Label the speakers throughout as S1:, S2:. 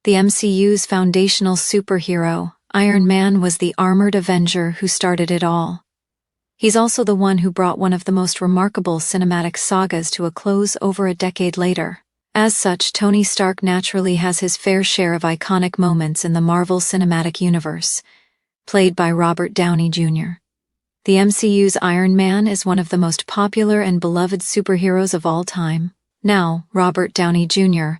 S1: The MCU's foundational superhero, Iron Man, was the armored Avenger who started it all. He's also the one who brought one of the most remarkable cinematic sagas to a close over a decade later. As such, Tony Stark naturally has his fair share of iconic moments in the Marvel Cinematic Universe, played by Robert Downey Jr. The MCU's Iron Man is one of the most popular and beloved superheroes of all time. Now, Robert Downey Jr.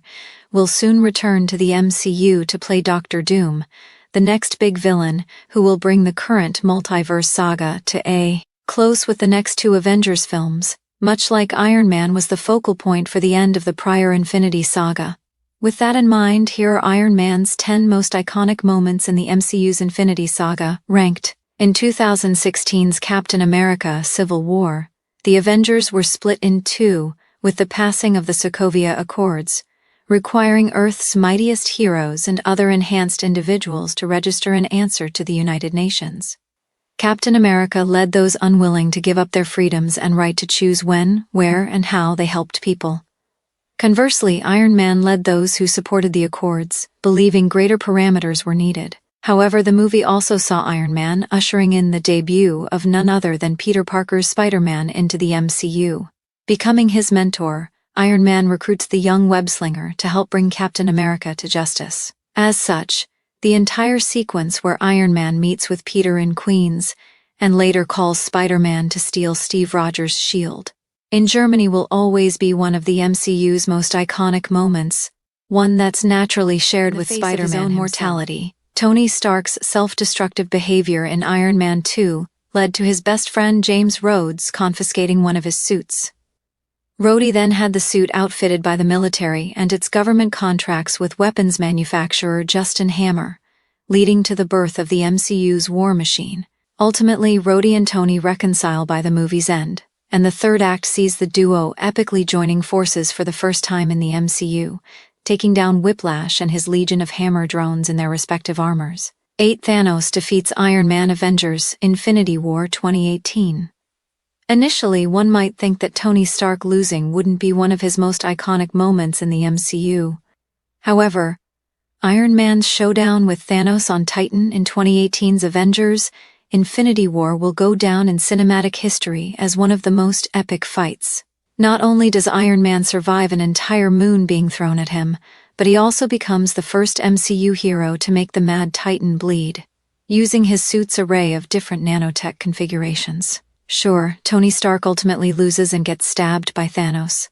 S1: will soon return to the MCU to play Doctor Doom, the next big villain who will bring the current multiverse saga to a close with the next two Avengers films, much like Iron Man was the focal point for the end of the prior Infinity Saga. With that in mind, here are Iron Man's 10 most iconic moments in the MCU's Infinity Saga, ranked. In 2016's Captain America: Civil War, the Avengers were split in two with the passing of the Sokovia Accords, requiring Earth's mightiest heroes and other enhanced individuals to register an answer to the United Nations. Captain America led those unwilling to give up their freedoms and right to choose when, where, and how they helped people. Conversely, Iron Man led those who supported the Accords, believing greater parameters were needed. However, the movie also saw Iron Man ushering in the debut of none other than Peter Parker's Spider-Man into the MCU. Becoming his mentor, Iron Man recruits the young web-slinger to help bring Captain America to justice. As such, the entire sequence where Iron Man meets with Peter in Queens and later calls Spider-Man to steal Steve Rogers' shield in Germany will always be one of the MCU's most iconic moments, one that's naturally shared with Spider-Man's own mortality. Tony Stark's self-destructive behavior in Iron Man 2 led to his best friend James Rhodes confiscating one of his suits. Rhodey then had the suit outfitted by the military and its government contracts with weapons manufacturer Justin Hammer, leading to the birth of the MCU's War Machine. Ultimately, Rhodey and Tony reconcile by the movie's end, and the third act sees the duo epically joining forces for the first time in the MCU, taking down Whiplash and his legion of Hammer drones in their respective armors. 8. Thanos defeats Iron Man. Avengers: Infinity War 2018. Initially, one might think that Tony Stark losing wouldn't be one of his most iconic moments in the MCU. However, Iron Man's showdown with Thanos on Titan in 2018's Avengers: Infinity War will go down in cinematic history as one of the most epic fights. Not only does Iron Man survive an entire moon being thrown at him, but he also becomes the first MCU hero to make the Mad Titan bleed, using his suit's array of different nanotech configurations. Sure, Tony Stark ultimately loses and gets stabbed by Thanos.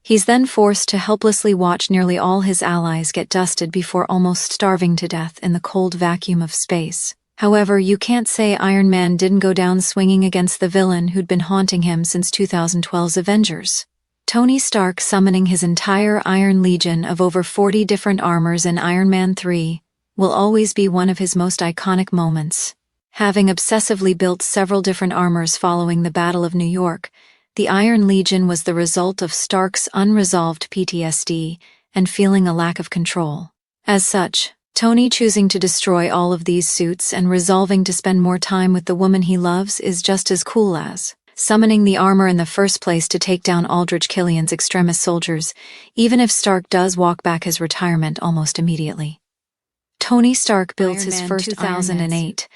S1: He's then forced to helplessly watch nearly all his allies get dusted before almost starving to death in the cold vacuum of space. However, you can't say Iron Man didn't go down swinging against the villain who'd been haunting him since 2012's Avengers. Tony Stark summoning his entire Iron Legion of over 40 different armors in Iron Man 3 will always be one of his most iconic moments. Having obsessively built several different armors following the Battle of New York, the Iron Legion was the result of Stark's unresolved PTSD and feeling a lack of control. As such, Tony choosing to destroy all of these suits and resolving to spend more time with the woman he loves is just as cool as summoning the armor in the first place to take down Aldrich Killian's extremist soldiers, even if Stark does walk back his retirement almost immediately. Tony Stark builds his first 2008.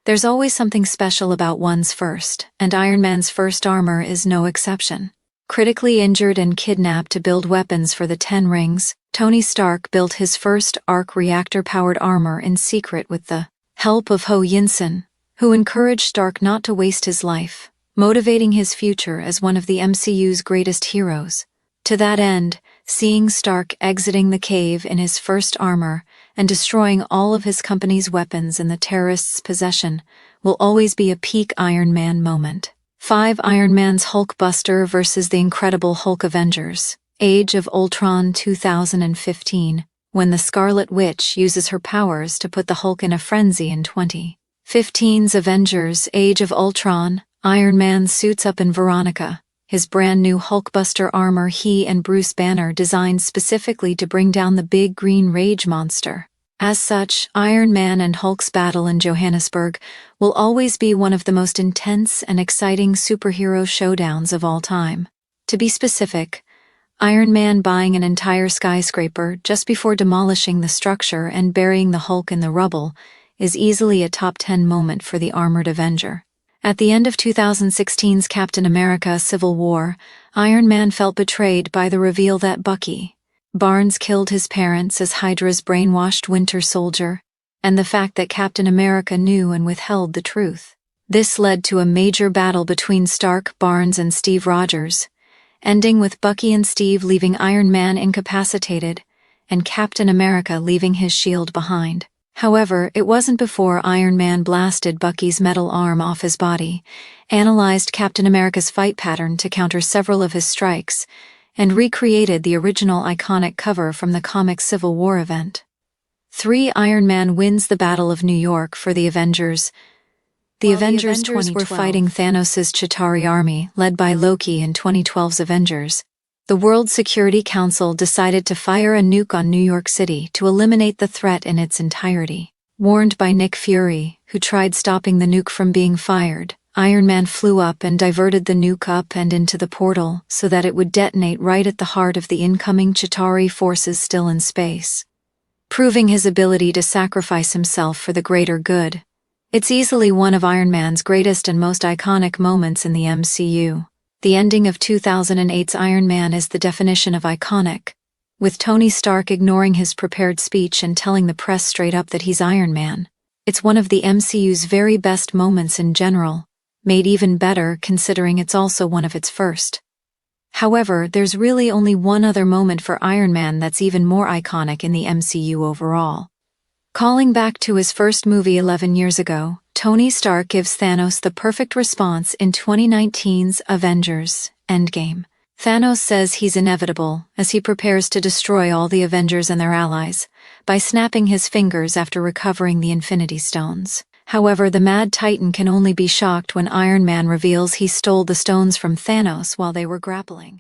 S1: There's always something special about one's first, and Iron Man's first armor is no exception. Critically injured and kidnapped to build weapons for the Ten Rings, Tony Stark built his first arc reactor-powered armor in secret with the help of Ho Yinsen, who encouraged Stark not to waste his life, motivating his future as one of the MCU's greatest heroes. To that end, seeing Stark exiting the cave in his first armor and destroying all of his company's weapons in the terrorists' possession will always be a peak Iron Man moment. 5. Iron Man's Hulkbuster vs. the Incredible Hulk. Avengers: Age of Ultron 2015, when the Scarlet Witch uses her powers to put the Hulk in a frenzy in 2015's Avengers: Age of Ultron, Iron Man suits up in Veronica, his brand new Hulkbuster armor he and Bruce Banner designed specifically to bring down the big green rage monster. As such, Iron Man and Hulk's battle in Johannesburg will always be one of the most intense and exciting superhero showdowns of all time. To be specific, Iron Man buying an entire skyscraper just before demolishing the structure and burying the Hulk in the rubble is easily a top 10 moment for the armored Avenger. At the end of 2016's Captain America: Civil War, Iron Man felt betrayed by the reveal that Bucky Barnes killed his parents as Hydra's brainwashed Winter Soldier, and the fact that Captain America knew and withheld the truth. This led to a major battle between Stark, Barnes, and Steve Rogers, ending with Bucky and Steve leaving Iron Man incapacitated, and Captain America leaving his shield behind. However, it wasn't before Iron Man blasted Bucky's metal arm off his body, analyzed Captain America's fight pattern to counter several of his strikes, and recreated the original iconic cover from the comic Civil War event. 3. Iron Man wins the Battle of New York for the Avengers. The Avengers were fighting Thanos' Chitauri army, led by Loki in 2012's Avengers. The World Security Council decided to fire a nuke on New York City to eliminate the threat in its entirety. Warned by Nick Fury, who tried stopping the nuke from being fired, Iron Man flew up and diverted the nuke up and into the portal so that it would detonate right at the heart of the incoming Chitauri forces still in space, proving his ability to sacrifice himself for the greater good. It's easily one of Iron Man's greatest and most iconic moments in the MCU. The ending of 2008's Iron Man is the definition of iconic, with Tony Stark ignoring his prepared speech and telling the press straight up that he's Iron Man. It's one of the MCU's very best moments in general, made even better considering it's also one of its first. However, there's really only one other moment for Iron Man that's even more iconic in the MCU overall. Calling back to his first movie 11 years ago, Tony Stark gives Thanos the perfect response in 2019's Avengers: Endgame. Thanos says he's inevitable as he prepares to destroy all the Avengers and their allies by snapping his fingers after recovering the Infinity Stones. However, the Mad Titan can only be shocked when Iron Man reveals he stole the stones from Thanos while they were grappling.